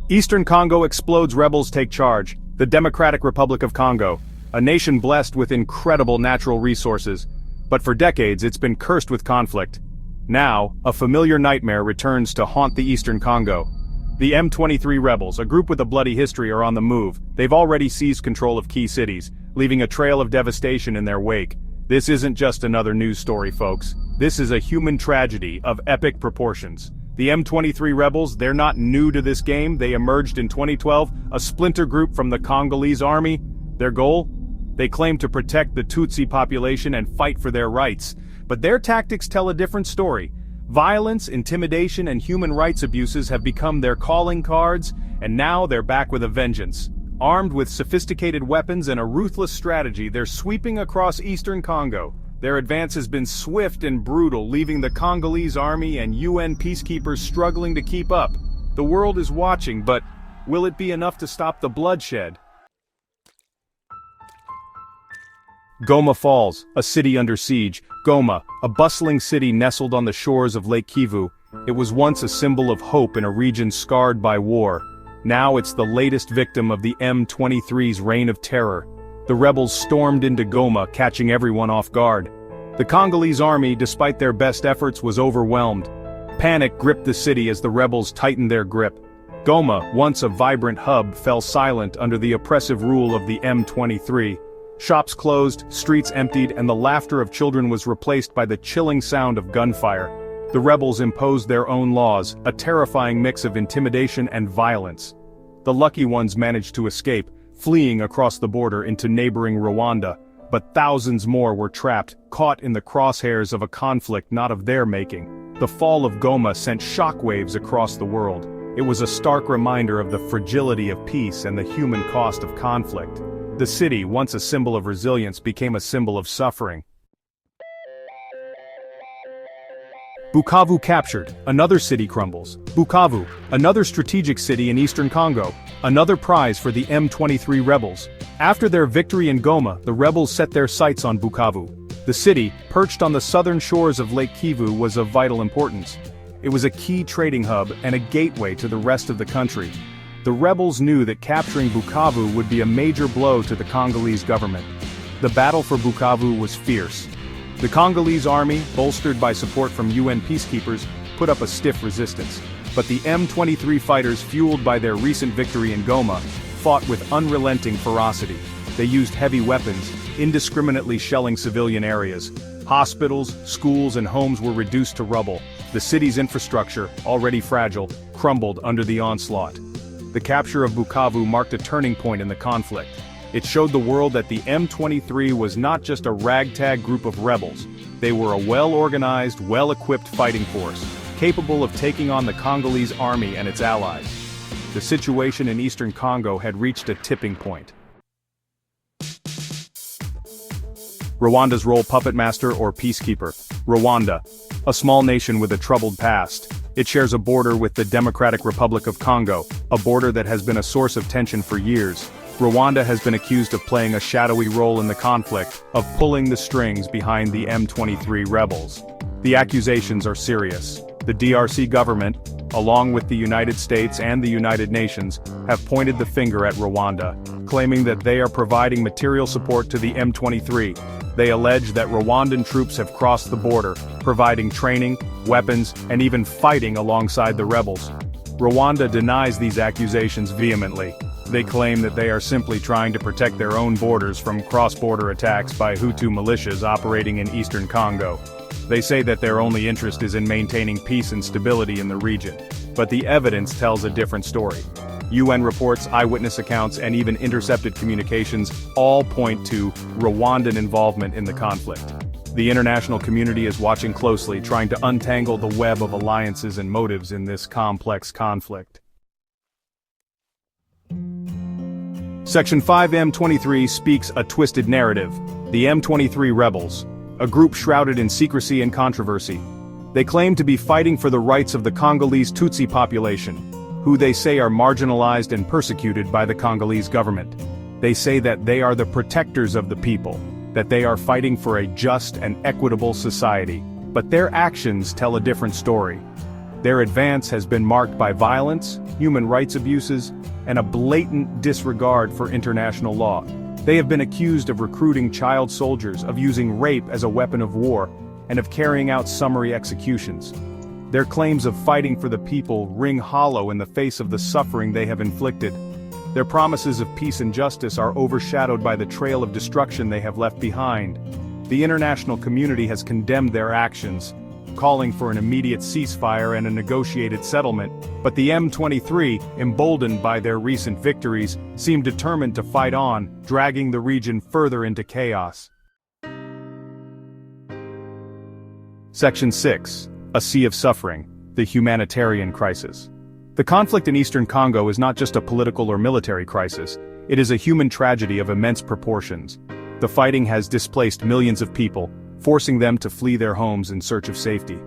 Eastern Congo explodes, rebels take charge. The Democratic Republic of Congo, a nation blessed with incredible natural resources, but for decades it's been cursed with conflict. Now, a familiar nightmare returns to haunt the Eastern Congo. The M23 rebels, a group with a bloody history, are on the move. They've already seized control of key cities, leaving a trail of devastation in their wake. This isn't just another news story, folks. This is a human tragedy of epic proportions. The M23 rebels, they're not new to this game. They emerged in 2012, a splinter group from the Congolese army. Their goal? They claim to protect the Tutsi population and fight for their rights. But their tactics tell a different story. Violence, intimidation, and human rights abuses have become their calling cards, and now they're back with a vengeance. Armed with sophisticated weapons and a ruthless strategy, they're sweeping across Eastern Congo. Their advance has been swift and brutal, leaving the Congolese army and UN peacekeepers struggling to keep up. The world is watching, but will it be enough to stop the bloodshed? Goma Falls, a city under siege. Goma, a bustling city nestled on the shores of Lake Kivu. It was once a symbol of hope in a region scarred by war. Now it's the latest victim of the M23's reign of terror. The rebels stormed into Goma, catching everyone off guard. The Congolese army, despite their best efforts, was overwhelmed. Panic gripped the city as the rebels tightened their grip. Goma, once a vibrant hub, fell silent under the oppressive rule of the M23. Shops closed, streets emptied, and the laughter of children was replaced by the chilling sound of gunfire. The rebels imposed their own laws, a terrifying mix of intimidation and violence. The lucky ones managed to escape, fleeing across the border into neighboring Rwanda, but thousands more were trapped, caught in the crosshairs of a conflict not of their making. The fall of Goma sent shockwaves across the world. It was a stark reminder of the fragility of peace and the human cost of conflict. The city, once a symbol of resilience, became a symbol of suffering. Bukavu captured, another city crumbles. Bukavu, another strategic city in Eastern Congo, another prize for the M23 rebels. After their victory in Goma, the rebels set their sights on Bukavu. The city, perched on the southern shores of Lake Kivu, was of vital importance. It was a key trading hub and a gateway to the rest of the country. The rebels knew that capturing Bukavu would be a major blow to the Congolese government. The battle for Bukavu was fierce. The Congolese army, bolstered by support from UN peacekeepers, put up a stiff resistance. But the M23 fighters, fueled by their recent victory in Goma, fought with unrelenting ferocity. They used heavy weapons, indiscriminately shelling civilian areas. Hospitals, schools, and homes were reduced to rubble. The city's infrastructure, already fragile, crumbled under the onslaught. The capture of Bukavu marked a turning point in the conflict. It showed the world that the M23 was not just a ragtag group of rebels. They were a well-organized, well-equipped fighting force, capable of taking on the Congolese army and its allies. The situation in Eastern Congo had reached a tipping point. Rwanda's role: puppet master or peacekeeper. Rwanda, a small nation with a troubled past. It shares a border with the Democratic Republic of Congo, a border that has been a source of tension for years. Rwanda has been accused of playing a shadowy role in the conflict, of pulling the strings behind the M23 rebels. The accusations are serious. The DRC government, along with the United States and the United Nations, have pointed the finger at Rwanda, claiming that they are providing material support to the M23. They allege that Rwandan troops have crossed the border, providing training, weapons, and even fighting alongside the rebels. Rwanda denies these accusations vehemently. They claim that they are simply trying to protect their own borders from cross-border attacks by Hutu militias operating in Eastern Congo. They say that their only interest is in maintaining peace and stability in the region. But the evidence tells a different story. UN reports, eyewitness accounts, and even intercepted communications all point to Rwandan involvement in the conflict. The international community is watching closely, trying to untangle the web of alliances and motives in this complex conflict. Section 5 M23 speaks a twisted narrative. The M23 rebels, a group shrouded in secrecy and controversy. They claim to be fighting for the rights of the Congolese Tutsi population, who they say are marginalized and persecuted by the Congolese government. They say that they are the protectors of the people, that they are fighting for a just and equitable society. But their actions tell a different story. Their advance has been marked by violence, human rights abuses, and a blatant disregard for international law. They have been accused of recruiting child soldiers, of using rape as a weapon of war, and of carrying out summary executions. Their claims of fighting for the people ring hollow in the face of the suffering they have inflicted. Their promises of peace and justice are overshadowed by the trail of destruction they have left behind. The international community has condemned their actions, calling for an immediate ceasefire and a negotiated settlement, but the M23, emboldened by their recent victories, seem determined to fight on, dragging the region further into chaos. Section 6. A Sea of Suffering, the Humanitarian Crisis. The conflict in Eastern Congo is not just a political or military crisis, it is a human tragedy of immense proportions. The fighting has displaced millions of people, forcing them to flee their homes in search of safety.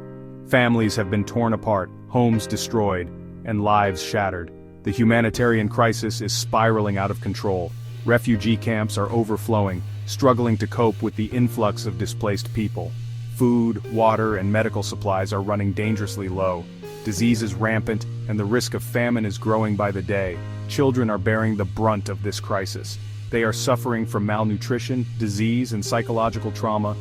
Families have been torn apart, homes destroyed, and lives shattered. The humanitarian crisis is spiraling out of control. Refugee camps are overflowing, struggling to cope with the influx of displaced people. Food, water, and medical supplies are running dangerously low. Disease is rampant, and the risk of famine is growing by the day. Children are bearing the brunt of this crisis. They are suffering from malnutrition, disease, and psychological trauma.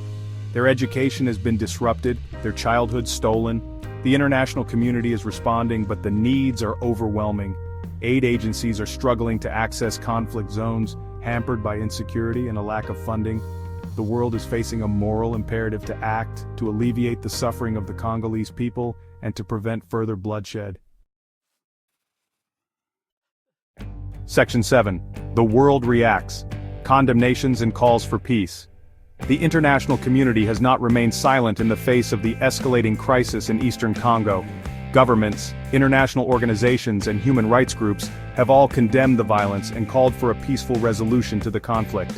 Their education has been disrupted, their childhood stolen. The international community is responding, but the needs are overwhelming. Aid agencies are struggling to access conflict zones, hampered by insecurity and a lack of funding. The world is facing a moral imperative to act, to alleviate the suffering of the Congolese people, and to prevent further bloodshed. Section 7. The world reacts. Condemnations and calls for peace. The international community has not remained silent in the face of the escalating crisis in Eastern Congo. Governments, international organizations, and human rights groups have all condemned the violence and called for a peaceful resolution to the conflict.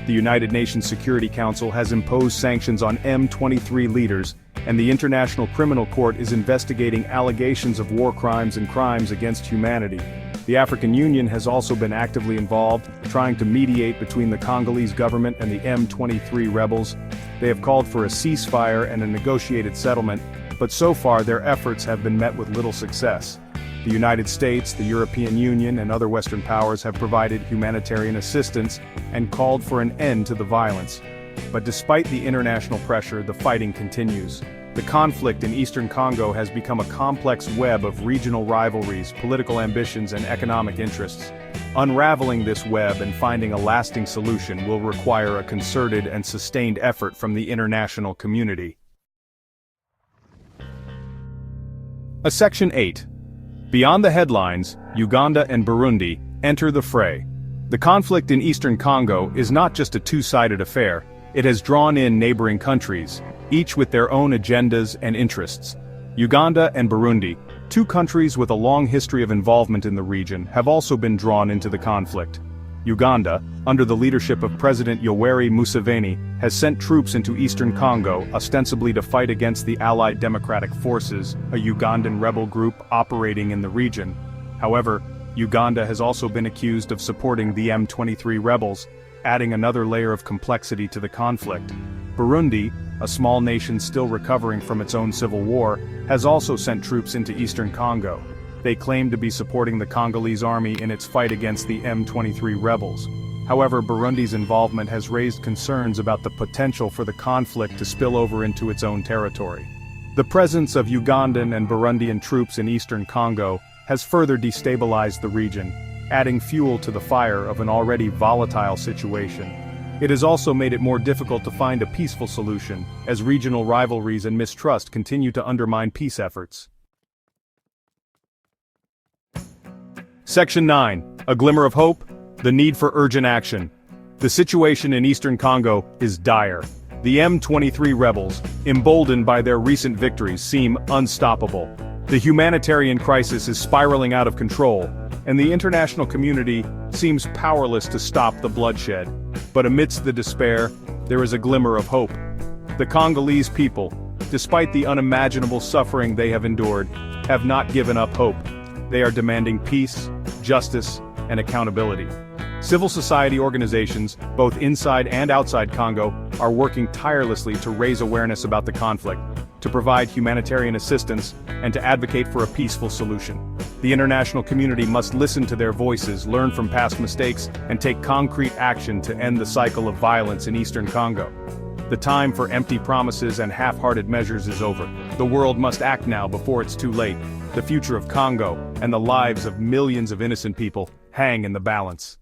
The United Nations Security Council has imposed sanctions on M23 leaders, and the International Criminal Court is investigating allegations of war crimes and crimes against humanity. The African Union has also been actively involved, trying to mediate between the Congolese government and the M23 rebels. They have called for a ceasefire and a negotiated settlement, but so far their efforts have been met with little success. The United States, the European Union, and other Western powers have provided humanitarian assistance and called for an end to the violence. But despite the international pressure, the fighting continues. The conflict in Eastern Congo has become a complex web of regional rivalries, political ambitions, and economic interests. Unraveling this web and finding a lasting solution will require a concerted and sustained effort from the international community. Section 8. Beyond the headlines, Uganda and Burundi enter the fray. The conflict in Eastern Congo is not just a two-sided affair, it has drawn in neighboring countries, each with their own agendas and interests. Uganda and Burundi, two countries with a long history of involvement in the region, have also been drawn into the conflict. Uganda, under the leadership of President Yoweri Museveni, has sent troops into Eastern Congo, ostensibly to fight against the Allied Democratic Forces, a Ugandan rebel group operating in the region. However, Uganda has also been accused of supporting the M23 rebels, adding another layer of complexity to the conflict. Burundi, a small nation still recovering from its own civil war, has also sent troops into Eastern Congo. They claim to be supporting the Congolese army in its fight against the M23 rebels. However, Burundi's involvement has raised concerns about the potential for the conflict to spill over into its own territory. The presence of Ugandan and Burundian troops in Eastern Congo has further destabilized the region, adding fuel to the fire of an already volatile situation. It has also made it more difficult to find a peaceful solution, as regional rivalries and mistrust continue to undermine peace efforts. Section 9. A glimmer of hope, the need for urgent action. The situation in Eastern Congo is dire. The M23 rebels, emboldened by their recent victories, seem unstoppable. The humanitarian crisis is spiraling out of control, and the international community seems powerless to stop the bloodshed. But amidst the despair, there is a glimmer of hope. The Congolese people, despite the unimaginable suffering they have endured, have not given up hope. They are demanding peace, justice, and accountability. Civil society organizations, both inside and outside Congo, are working tirelessly to raise awareness about the conflict, to to provide humanitarian assistance, and to advocate for a peaceful solution. The international community must listen to their voices, learn from past mistakes, and take concrete action to end the cycle of violence in Eastern Congo. The time for empty promises and half-hearted measures is over. The world must act now before it's too late. The future of Congo, and the lives of millions of innocent people, hang in the balance.